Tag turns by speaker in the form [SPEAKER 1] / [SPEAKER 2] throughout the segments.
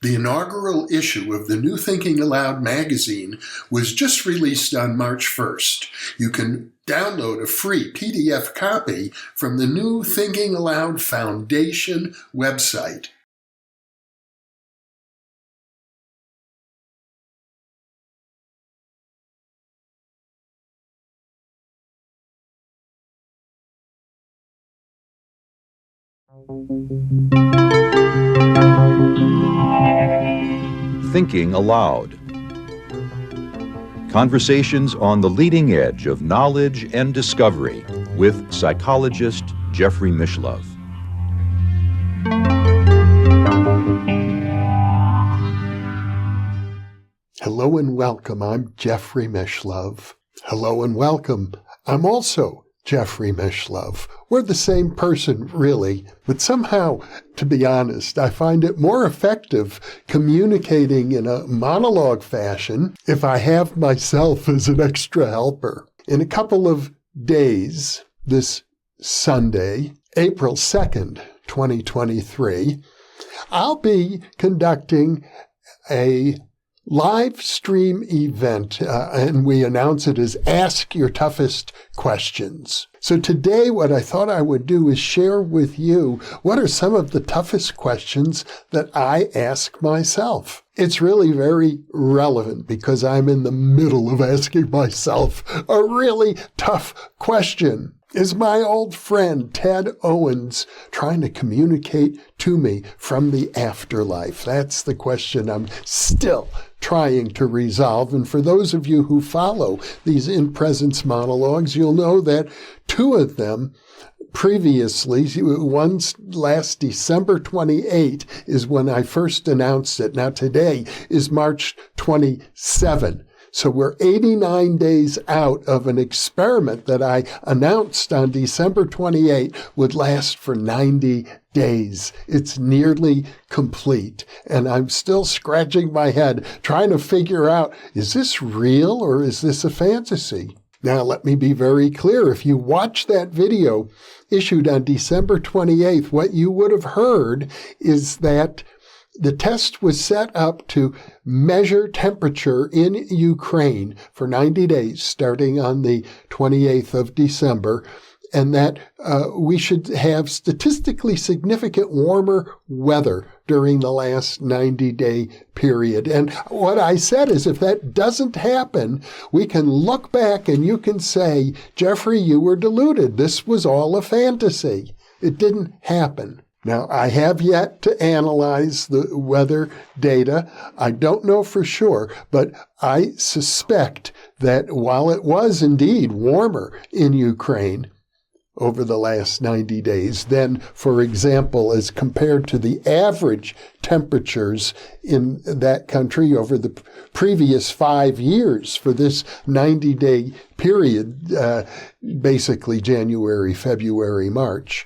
[SPEAKER 1] The inaugural issue of the New Thinking Aloud magazine was just released on March 1st. You can download a free PDF copy from the New Thinking Aloud Foundation website.
[SPEAKER 2] Thinking Aloud. Conversations on the leading edge of knowledge and discovery with psychologist Jeffrey Mishlove.
[SPEAKER 1] Hello and welcome. I'm Jeffrey Mishlove. Hello and welcome. I'm also Jeffrey Mishlove. We're the same person, really, but somehow, to be honest, I find it more effective communicating in a monologue fashion if I have myself as an extra helper. In a couple of days, this Sunday, April 2nd, 2023, I'll be conducting a live stream event, and we announce it as Ask Your Toughest Questions. So today what I thought I would do is share with you what are some of the toughest questions that I ask myself. It's really very relevant because I'm in the middle of asking myself a really tough question. Is my old friend Ted Owens trying to communicate to me from the afterlife? That's the question I'm still trying to resolve. And for those of you who follow these InPresence monologues, you'll know that two of them previously, one's last December 28 is when I first announced it. Now today is March 27. So we're 89 days out of an experiment that I announced on December 28 would last for 90 days. It's nearly complete. And I'm still scratching my head trying to figure out, is this real or is this a fantasy? Now, let me be very clear. If you watch that video issued on December 28th, what you would have heard is that the test was set up to measure temperature in Ukraine for 90 days, starting on the 28th of December, and that we should have statistically significant warmer weather during the last 90-day period. And what I said is if that doesn't happen, we can look back and you can say, Jeffrey, you were deluded. This was all a fantasy. It didn't happen. Now, I have yet to analyze the weather data. I don't know for sure, but I suspect that while it was indeed warmer in Ukraine over the last 90 days than, for example, as compared to the average temperatures in that country over the previous 5 years for this 90-day period, basically January, February, March.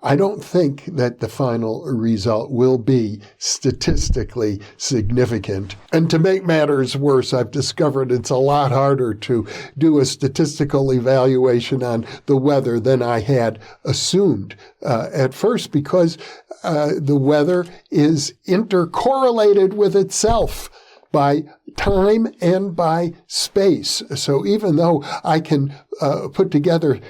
[SPEAKER 1] I don't think that the final result will be statistically significant. And to make matters worse, I've discovered it's a lot harder to do a statistical evaluation on the weather than I had assumed at first, because the weather is intercorrelated with itself by time and by space. So even though I can put together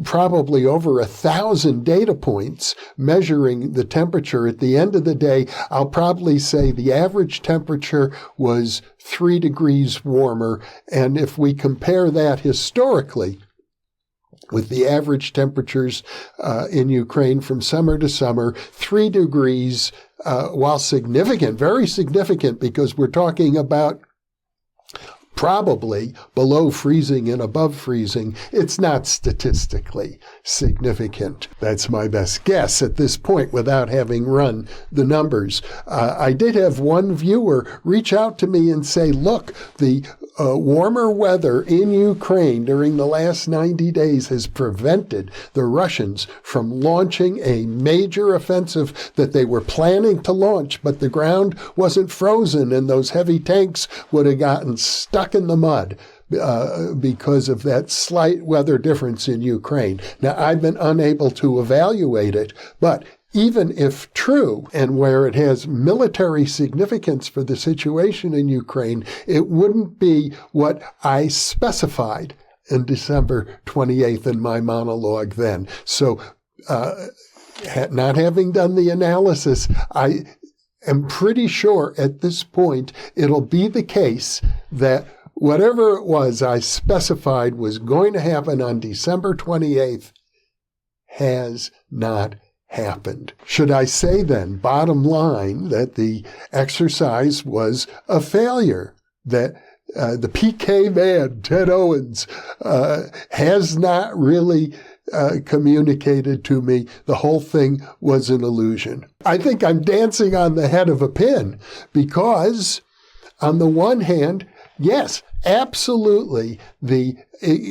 [SPEAKER 1] probably over 1,000 data points measuring the temperature, at the end of the day, I'll probably say the average temperature was 3 degrees warmer. And if we compare that historically with the average temperatures in Ukraine from summer to summer, 3 degrees, while significant, very significant, because we're talking about probably below freezing and above freezing, it's not statistically significant. That's my best guess at this point without having run the numbers. I did have one viewer reach out to me and say, look, the warmer weather in Ukraine during the last 90 days has prevented the Russians from launching a major offensive that they were planning to launch, but the ground wasn't frozen and those heavy tanks would have gotten stuck in the mud because of that slight weather difference in Ukraine. Now, I've been unable to evaluate it, but even if true, and where it has military significance for the situation in Ukraine, it wouldn't be what I specified in December 28th in my monologue then. So, not having done the analysis, I am pretty sure at this point it'll be the case that whatever it was I specified was going to happen on December 28th has not happened. Should I say then, bottom line, that the exercise was a failure, that the PK man, Ted Owens, has not really communicated to me the whole thing was an illusion? I think I'm dancing on the head of a pin because, on the one hand, yes, absolutely,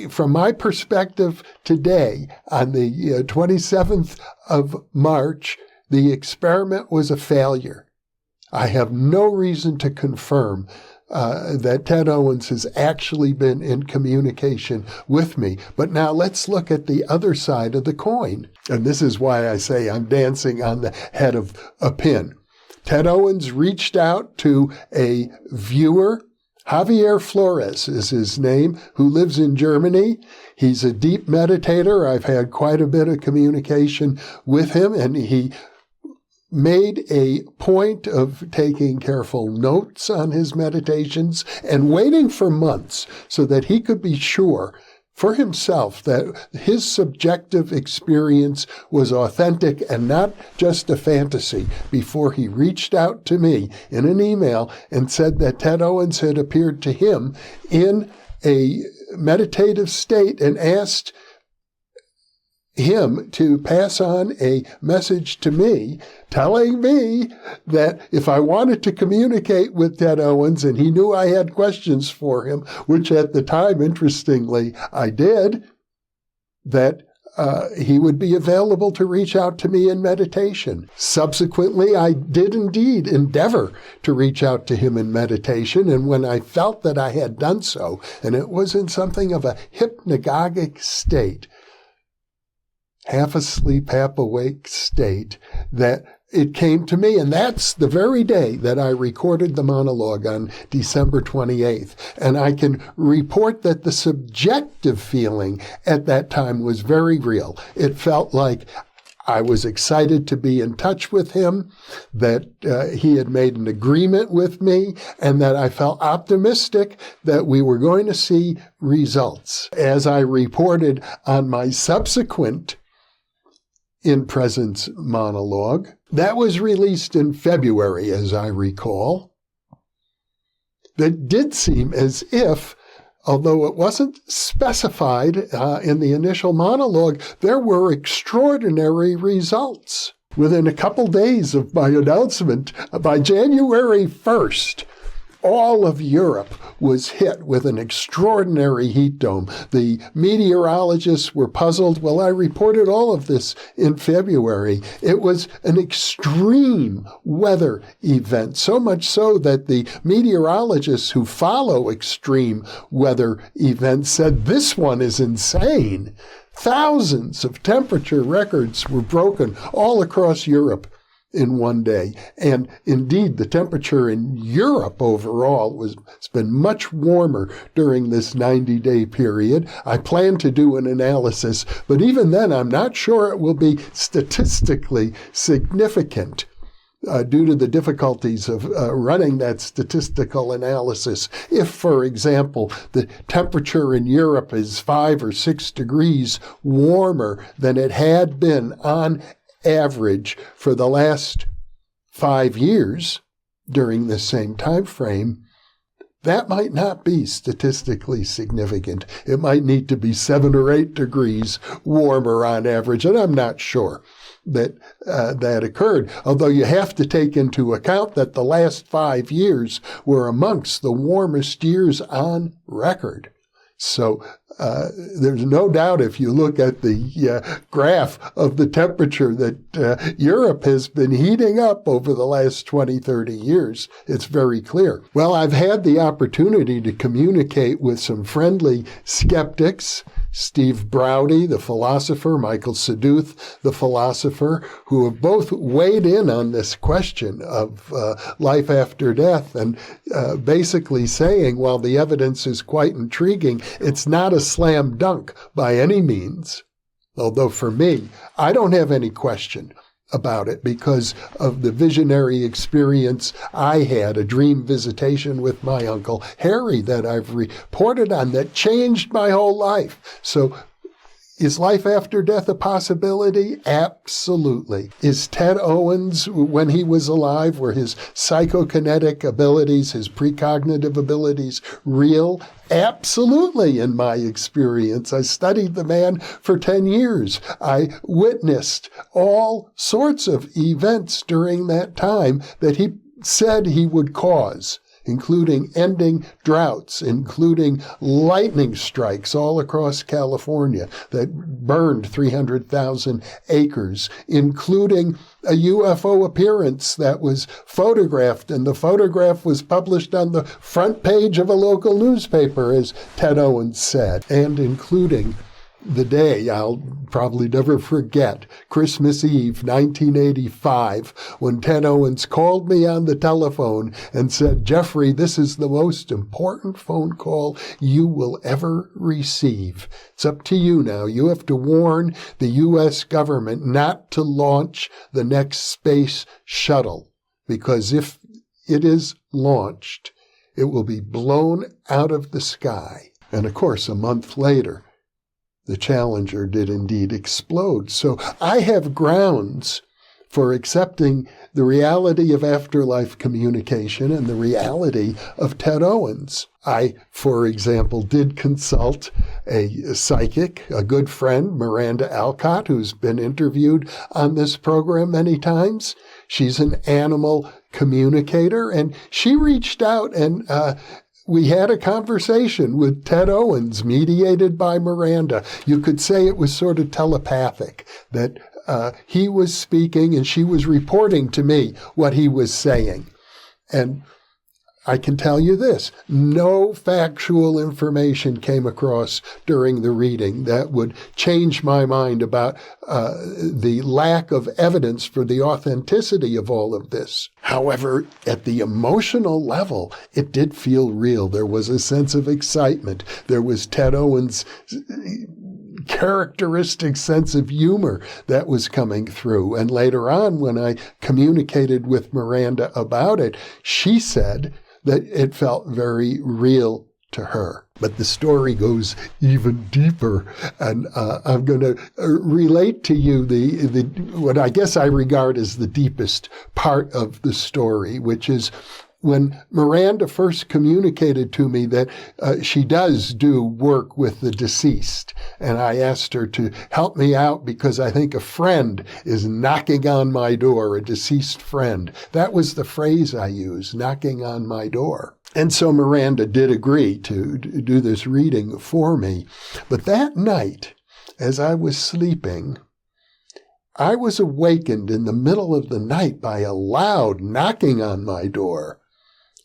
[SPEAKER 1] from my perspective today, on the 27th of March, the experiment was a failure. I have no reason to confirm that Ted Owens has actually been in communication with me. But now let's look at the other side of the coin. And this is why I say I'm dancing on the head of a pin. Ted Owens reached out to a viewer. Javier Flores is his name, who lives in Germany. He's a deep meditator. I've had quite a bit of communication with him, and he made a point of taking careful notes on his meditations and waiting for months so that he could be sure for himself that his subjective experience was authentic and not just a fantasy before he reached out to me in an email and said that Ted Owens had appeared to him in a meditative state and asked him to pass on a message to me telling me that if I wanted to communicate with Ted Owens, and he knew I had questions for him, which at the time, interestingly, I did, that he would be available to reach out to me in meditation. Subsequently, I did indeed endeavor to reach out to him in meditation, and when I felt that I had done so, and it was in something of a hypnagogic state, half asleep, half awake state, that it came to me. And that's the very day that I recorded the monologue on December 28th. And I can report that the subjective feeling at that time was very real. It felt like I was excited to be in touch with him, that he had made an agreement with me, and that I felt optimistic that we were going to see results. As I reported on my subsequent InPresence monologue, that was released in February, as I recall, that did seem as if, although it wasn't specified in the initial monologue, there were extraordinary results. Within a couple days of my announcement, by January 1st, all of Europe was hit with an extraordinary heat dome. The meteorologists were puzzled. Well, I reported all of this in February. It was an extreme weather event, so much so that the meteorologists who follow extreme weather events said this one is insane. Thousands of temperature records were broken all across Europe in one day. And indeed, the temperature in Europe overall it's been much warmer during this 90-day period. I plan to do an analysis, but even then, I'm not sure it will be statistically significant due to the difficulties of running that statistical analysis. If, for example, the temperature in Europe is 5 or 6 degrees warmer than it had been on average for the last 5 years during the same time frame, that might not be statistically significant. It might need to be 7 or 8 degrees warmer on average, and I'm not sure that that occurred. Although you have to take into account that the last 5 years were amongst the warmest years on record. So there's no doubt if you look at the graph of the temperature that Europe has been heating up over the last 20, 30 years. It's very clear. Well, I've had the opportunity to communicate with some friendly skeptics, Steve Browdy, the philosopher, Michael Saduth, the philosopher, who have both weighed in on this question of life after death and basically saying, while the evidence is quite intriguing, it's not a slam dunk by any means. Although for me, I don't have any question about it because of the visionary experience I had, a dream visitation with my Uncle Harry that I've reported on that changed my whole life. So is life after death a possibility? Absolutely. Is Ted Owens, when he was alive, were his psychokinetic abilities, his precognitive abilities real? Absolutely, in my experience. I studied the man for 10 years. I witnessed all sorts of events during that time that he said he would cause, including ending droughts, including lightning strikes all across California that burned 300,000 acres, including a UFO appearance that was photographed, and the photograph was published on the front page of a local newspaper, as Ted Owens said, and including the day I'll probably never forget, Christmas Eve, 1985, when Ted Owens called me on the telephone and said, "Jeffrey, this is the most important phone call you will ever receive. It's up to you now. You have to warn the U.S. government not to launch the next space shuttle, because if it is launched, it will be blown out of the sky." And of course, a month later, the Challenger did indeed explode. So I have grounds for accepting the reality of afterlife communication and the reality of Ted Owens. I, for example, did consult a psychic, a good friend, Miranda Alcott, who's been interviewed on this program many times. She's an animal communicator, and she reached out and we had a conversation with Ted Owens, mediated by Miranda. You could say it was sort of telepathic, that he was speaking and she was reporting to me what he was saying. And I can tell you this, no factual information came across during the reading that would change my mind about the lack of evidence for the authenticity of all of this. However, at the emotional level, it did feel real. There was a sense of excitement. There was Ted Owens' characteristic sense of humor that was coming through. And later on, when I communicated with Miranda about it, she said that it felt very real to her. But the story goes even deeper, and I'm going to relate to you the what I guess I regard as the deepest part of the story, which is when Miranda first communicated to me that she does do work with the deceased, and I asked her to help me out because I think a friend is knocking on my door, a deceased friend. That was the phrase I used, knocking on my door. And so Miranda did agree to do this reading for me. But that night, as I was sleeping, I was awakened in the middle of the night by a loud knocking on my door.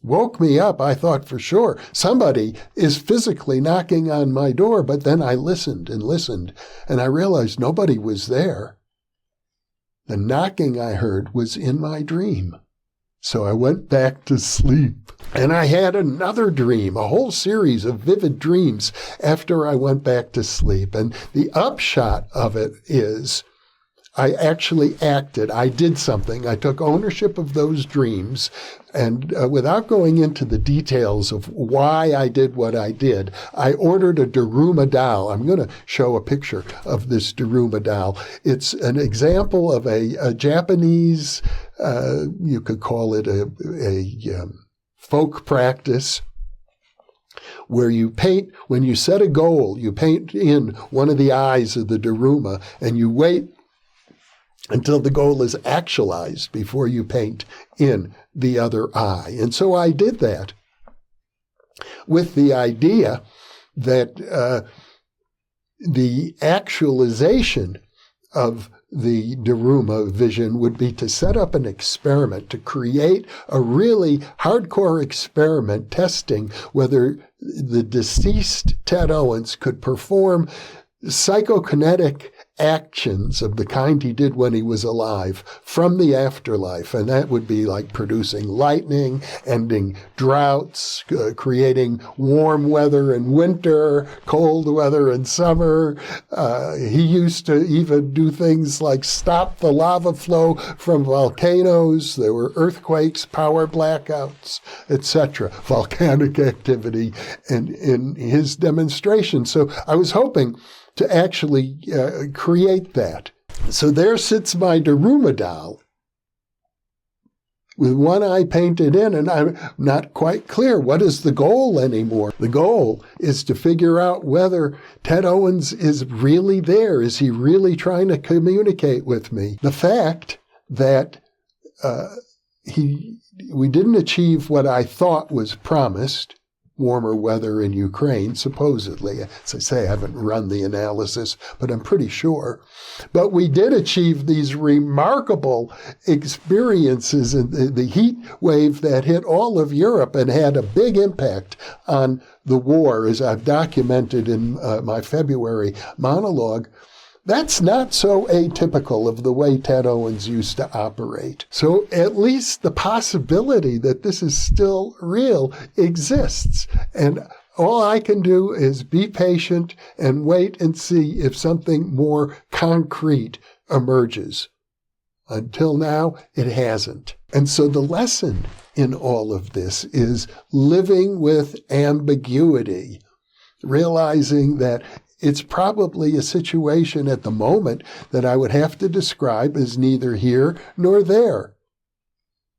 [SPEAKER 1] Woke me up. I thought for sure somebody is physically knocking on my door, but then I listened, and I realized nobody was there. The knocking I heard was in my dream. So I went back to sleep, and I had another dream, a whole series of vivid dreams after I went back to sleep. And the upshot of it is I actually acted. I did something. I took ownership of those dreams. And without going into the details of why I did what I did, I ordered a Daruma doll. I'm going to show a picture of this Daruma doll. It's an example of a Japanese, you could call it a folk practice, where you paint, when you set a goal, you paint in one of the eyes of the Daruma, and you wait until the goal is actualized before you paint in the other eye. And so I did that with the idea that the actualization of the Daruma vision would be to set up an experiment, to create a really hardcore experiment testing whether the deceased Ted Owens could perform psychokinetic actions of the kind he did when he was alive from the afterlife. And that would be like producing lightning, ending droughts, creating warm weather in winter, cold weather in summer. He used to even do things like stop the lava flow from volcanoes. There were earthquakes, power blackouts, etc., volcanic activity in his demonstration. So I was hoping to actually create that. So there sits my Daruma doll with one eye painted in, and I'm not quite clear what is the goal anymore. The goal is to figure out whether Ted Owens is really there. Is he really trying to communicate with me? The fact that we didn't achieve what I thought was promised, warmer weather in Ukraine, supposedly. As I say, I haven't run the analysis, but I'm pretty sure. But we did achieve these remarkable experiences in the heat wave that hit all of Europe and had a big impact on the war, as I've documented in my February monologue. That's not so atypical of the way Ted Owens used to operate. So at least the possibility that this is still real exists. And all I can do is be patient and wait and see if something more concrete emerges. Until now, it hasn't. And so the lesson in all of this is living with ambiguity, realizing that it's probably a situation at the moment that I would have to describe as neither here nor there.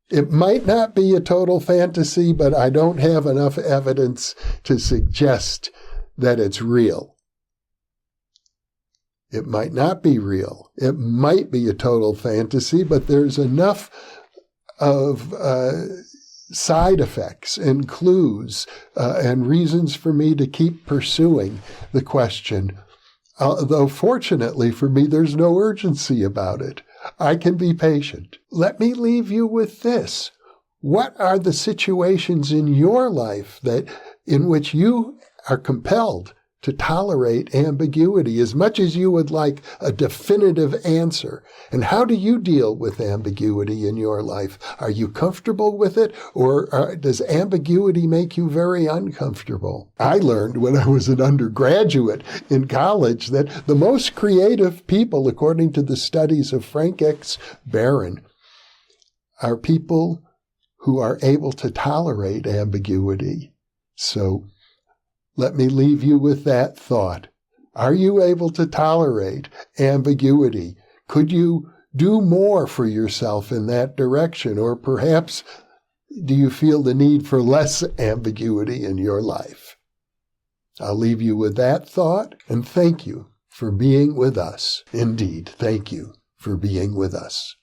[SPEAKER 1] It might not be a total fantasy, but I don't have enough evidence to suggest that it's real. It might not be real. It might be a total fantasy, but there's enough of side effects and clues and reasons for me to keep pursuing the question. Though fortunately for me, there's no urgency about it. I can be patient. Let me leave you with this. What are the situations in your life in which you are compelled to tolerate ambiguity as much as you would like a definitive answer? And how do you deal with ambiguity in your life? Are you comfortable with it, or does ambiguity make you very uncomfortable? I learned when I was an undergraduate in college that the most creative people, according to the studies of Frank X. Barron, are people who are able to tolerate ambiguity. So let me leave you with that thought. Are you able to tolerate ambiguity? Could you do more for yourself in that direction? Or perhaps do you feel the need for less ambiguity in your life? I'll leave you with that thought, and thank you for being with us. Indeed, thank you for being with us.